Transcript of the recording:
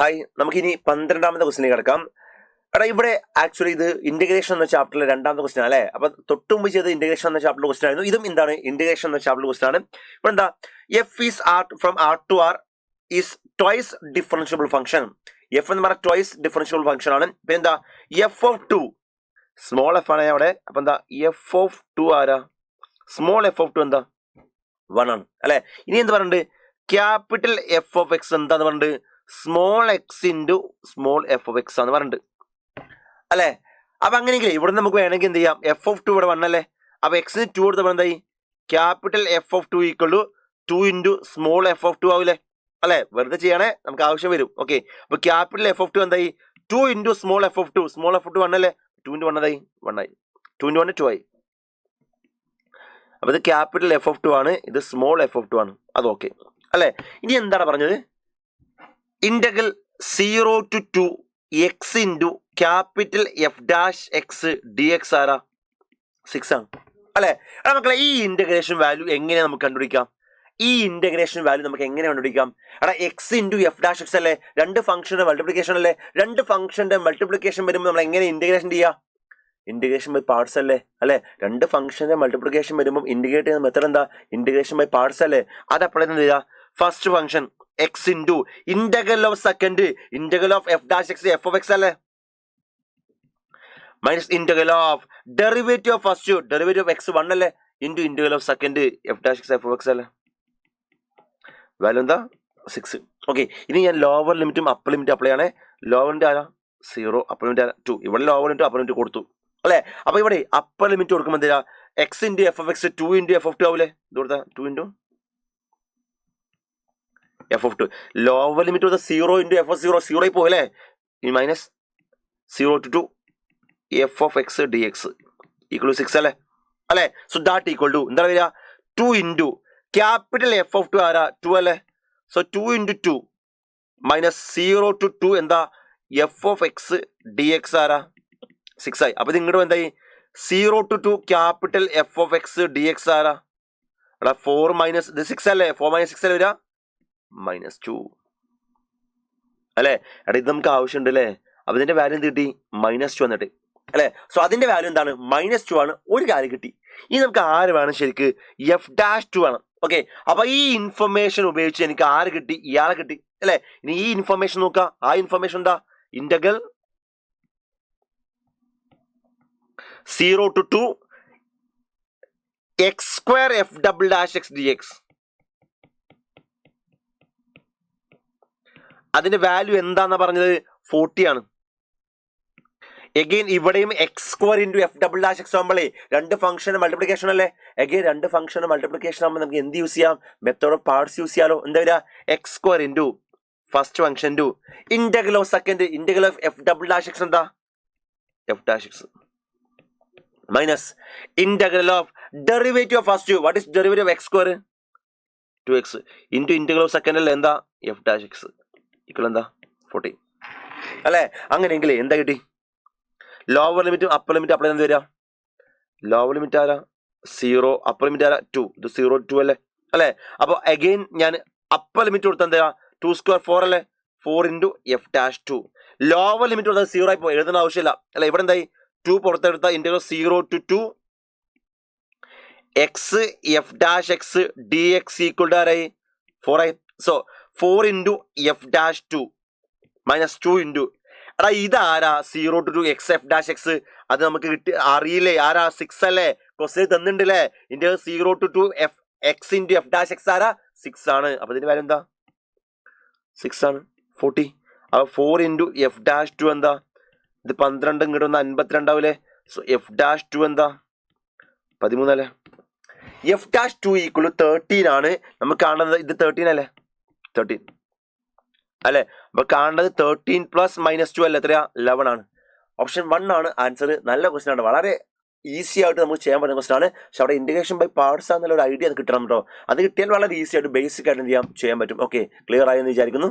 Hi, നമുക്കിനി 12ാമത്തെ ക്വസ്റ്റിനിലേക്ക് കിടക്കാം. എടാ, ഇവിടെ ആക്ച്വലി ഇത് ഇന്റഗ്രേഷൻ എന്ന ചാപ്റ്ററിലെ 2ാമത്തെ ക്വസ്റ്റൻ അല്ലേ? അപ്പൊ തൊട്ടുമുമ്പ് ചെയ്ത് ഇന്റഗ്രേഷൻ എന്ന ചാപ്റ്ററിലെ ക്വസ്റ്റൻ ആയിരുന്നു. ഇതും എന്താണ്? ഇന്റഗ്രേഷൻ എന്ന ചാപ്റ്ററിലെ ക്വസ്റ്റൻ ആണ്. ഇവിടെ എന്താ? F is R from R to R is twice differentiable function. F എന്ന് പറഞ്ഞാൽ ട്വൈസ് ഡിഫറൻഷ്യബിൾ ഫംഗ്ഷൻ ആണ്. പിന്നെ എന്താ? F of two small F ആണ് അവിടെ. അപ്പൊ എന്താ? എഫ് ഓഫ് ടു ആരാ? സ്മോൾ എഫ് ഓഫ് ടു എന്താ? 1 ആണ് അല്ലെ? ഇനി എന്ത് പറഞ്ഞിട്ട്? ക്യാപിറ്റൽ എഫ് ഓഫ് എക്സ് എന്താന്ന് പറഞ്ഞിട്ട്? Small X into small F of X എന്ന് പറഞ്ഞിട്ട് അല്ലെ? അപ്പൊ അങ്ങനെയെങ്കിൽ ഇവിടെ നമുക്ക് വേണമെങ്കിൽ എന്ത് ചെയ്യാം? എഫ് ഓഫ് ടു ഇവിടെ 1 അല്ലേ? അപ്പൊ എക്സിന് 2 കൊടുത്തപ്പോൾ എന്തായി? Capital F of two equal to 2 into small F of two ആവില്ലേ? അല്ലെ? വെറുതെ ചെയ്യണേ, നമുക്ക് ആവശ്യം വരും. ഓക്കെ, അപ്പൊ ക്യാപിറ്റൽ എഫ് ഓഫ് ടു എന്തായി? 2 into small F of two. Small F of to 1 അല്ലേ? 2 ഇൻറ്റു 1 എന്തായി? 1 ആയി. 2 ഇൻറ്റു 1 2 ആയി. അപ്പൊ ഇത് ക്യാപിറ്റൽ എഫ് ഓഫ് ടു ആണ്, ഇത് സ്മോൾ എഫ് ഓഫ് ടു ആണ്. അത് ഓക്കെ അല്ലെ? ഇനി എന്താണ് പറഞ്ഞത്? Integral 0 to 2 X into capital F dash X D X ആരാ? 6 ആണ് അല്ലെ? മക്കളെ, ഈ ഇന്റഗ്രേഷൻ വാല്യൂ എങ്ങനെ നമുക്ക് കണ്ടുപിടിക്കാം? ഈ ഇന്റഗ്രേഷൻ വാല്യൂ നമുക്ക് എങ്ങനെ കണ്ടുപിടിക്കാം? എടാ, X into F dash X അല്ലേ? രണ്ട് ഫംഗ്ഷന്റെ മൾട്ടിപ്ലിക്കേഷൻ അല്ലേ? രണ്ട് ഫംഗ്ഷന്റെ മൾട്ടിപ്ലിക്കേഷൻ വരുമ്പോൾ നമ്മൾ എങ്ങനെ ഇന്റഗ്രേഷൻ ചെയ്യാം? ഇന്റഗ്രേഷൻ ബൈ പാർട്സ് അല്ലേ? അല്ലെ? രണ്ട് ഫംഗ്ഷന്റെ മൾട്ടിപ്ലിക്കേഷൻ വരുമ്പോൾ ഇന്റഗ്രേറ്റ് ചെയ്യുന്ന മെത്തേഡ് എന്താ? ഇന്റഗ്രേഷൻ ബൈ പാർട്സ് അല്ലേ? അത് അപ്പോൾ എന്ത് ചെയ്യുക? First function X into integral of second integral of F dash X F of X അല്ലേ? Minus integral of derivative of first derivative of X 1 അല്ലേ? Into integral of second F dash X F of X അല്ലേ? Value എന്താ? 6. Okay, ഇനി ഞാൻ lower ലിമിറ്റും upper ലിമിറ്റും apply ആണ്. ലോവറിന്റെ ആരാ? 0, അപ്പർ ലിമിറ്റ് ആരാ? 2. ഇവിടെ ലോവർ ലിമിറ്റും അപ്പർ ലിമിറ്റ് കൊടുത്തു അല്ലെ? അപ്പൊ ഇവിടെ അപ്പർ ലിമിറ്റ് കൊടുക്കുമ്പോൾ എന്താ? X into F of X 2 into F of 2 ആവില്ലേ? ഇത് കൊടുത്താ 2 into F of 2. Lower limit കൊടുത്ത 0 ഇൻറ്റു എഫ് ഓഫ് 0 0 ആയി പോയല്ലേ? ഈ minus 0 to 2 F of X D X equal to 6 അല്ലേ? അല്ലെ? സോ ദാറ്റ് ഈക്വൽ ടു എന്താ വരിക? 2 ഇൻറ്റു ക്യാപിറ്റൽ എഫ് ഓഫ് 2 ആരാ? 2 അല്ലേ? സോ 2 ഇൻറ്റു 2 മൈനസ് 0 to 2 എന്താ? F of X D X ആരാ? 6 ആയി. അപ്പൊ ഇത് ഇങ്ങോട്ട് എന്തായി? 0 to 2 capital F of X D X ആരാ? എടാ 4 മൈനസ് ഇത് 6 അല്ലേ? 4 മൈനസ് 6 അല്ലേ വരിക? -2 അല്ലെ? എടാ, ഇത് നമുക്ക് ആവശ്യമുണ്ട് അല്ലേ? അപ്പൊ ഇതിന്റെ വാല്യൂ എന്ത് കിട്ടി? -2 വന്നിട്ട് അല്ലെ? സോ അതിന്റെ വാല്യൂ എന്താണ്? -2 ആണ്. ഒരു കാര്യം കിട്ടി. ഇനി നമുക്ക് ആര് വേണം? ശരിക്ക് എഫ് ഡാഷ് 2 ആണ്. ഓക്കെ, അപ്പൊ ഈ ഇൻഫർമേഷൻ ഉപയോഗിച്ച് എനിക്ക് ആര് കിട്ടി? ഇയാളെ കിട്ടി അല്ലെ? ഇനി ഈ ഇൻഫർമേഷൻ നോക്കാം. ആ ഇൻഫർമേഷൻ എന്താ? Integral 0 to 2 X square F double dash X D X. അതിന്റെ വാല്യൂ എന്താന്നാ പറഞ്ഞത്? 40 ആണ്. എഗെയിൻ ഇവിടെയും X square into F double dash X ആകുമ്പോഴേ രണ്ട് ഫംഗ്ഷൻ മൾട്ടിപ്ലിക്കേഷൻ അല്ലേ? എഗെയിൻ രണ്ട് ഫംഗ്ഷൻ മൾട്ടിപ്ലിക്കേഷൻ ആകുമ്പോൾ നമുക്ക് എന്ത് യൂസ് ചെയ്യാം? മെത്തേഡ് ഓഫ് പാർട്സ് യൂസ് ചെയ്യാലോ. എന്താ വരിക? X square into first function into integral of second integral of F double dash X എന്താ? F dash X minus integral of derivative of first. What is derivative of X square? 2x into integral of second അല്ലേ? എന്താ? F dash X equal എന്താ? 40 അല്ലെ? അങ്ങനെയെങ്കിൽ എന്താ കിട്ടി? Lower ലിമിറ്റും upper limit apply എന്ത് വരിക? ലോവർ ലിമിറ്റ് ആരാ? 0, അപ്പർ ലിമിറ്റ് ആരാ? 2. ഇത് 0 2 അല്ലേ? അല്ലെ? അപ്പൊ അഗെയിൻ ഞാൻ അപ്പർ ലിമിറ്റ് കൊടുത്ത എന്താ? 2 സ്ക്വയർ 4 അല്ലേ? 4 into F dash 2. Lower limit കൊടുത്താൽ 0 ആയി പോയി, എഴുതുന്ന ആവശ്യമില്ല അല്ലെ? ഇവിടെ എന്തായി? 2 പുറത്തെടുത്ത integral 0 to 2 X F dash X D X equal to ആരായി? 4 ആയി. So 4 into F dash 2 minus 2 into എടാ ഇതാരാ? 0 to 2 X F dash X. അത് നമുക്ക് കിട്ടി അറിയില്ലേ? ആരാ? 6 അല്ലേ? ക്വസ്റ്റ്യൻ തന്നിട്ടുണ്ടല്ലേ? Integral 0 to 2 F X into F dash X ആരാ? 6 ആണ്. അപ്പൊ ഇതിന്റെ വാല്യൂ എന്താ? 6 ആണ്. 40. അപ്പൊ 4 ഇൻറ്റു എഫ് ഡാഷ് 2 എന്താ? ഇത് 12 ഇങ്ങോട്ട് വന്ന് 52 ആവില്ലേ? സോ എഫ് ഡാഷ് 2 എന്താ? 13 അല്ലേ? എഫ് ഡാഷ് 2 ഈക്വൽ 13 ആണ്. നമുക്ക് കാണുന്നത് ഇത് 13 അല്ലേ? 13 അല്ലെ? അപ്പൊ കാണേണ്ടത് 13 പ്ലസ് -2 അല്ലേ? എത്രയാ? 11 ആണ്. ഓപ്ഷൻ 1 ആണ് ആൻസർ. നല്ല ക്വസ്റ്റൻ ആണ്, വളരെ ഈസി ആയിട്ട് നമുക്ക് ചെയ്യാൻ പറ്റുന്ന ക്വസ്റ്റൻ ആണ്. പക്ഷെ അവിടെ ഇന്റഗ്രേഷൻ ബൈ പാർട്സ് എന്നുള്ള ഒരു ഐഡിയ അത് കിട്ടണം കേട്ടോ. അത് കിട്ടിയാൽ വളരെ ഈസി ആയിട്ട് ബേസിക് ആയിട്ട് എന്ത് ചെയ്യാൻ പറ്റും. ഓക്കെ, ക്ലിയർ ആയെന്ന് വിചാരിക്കുന്നു.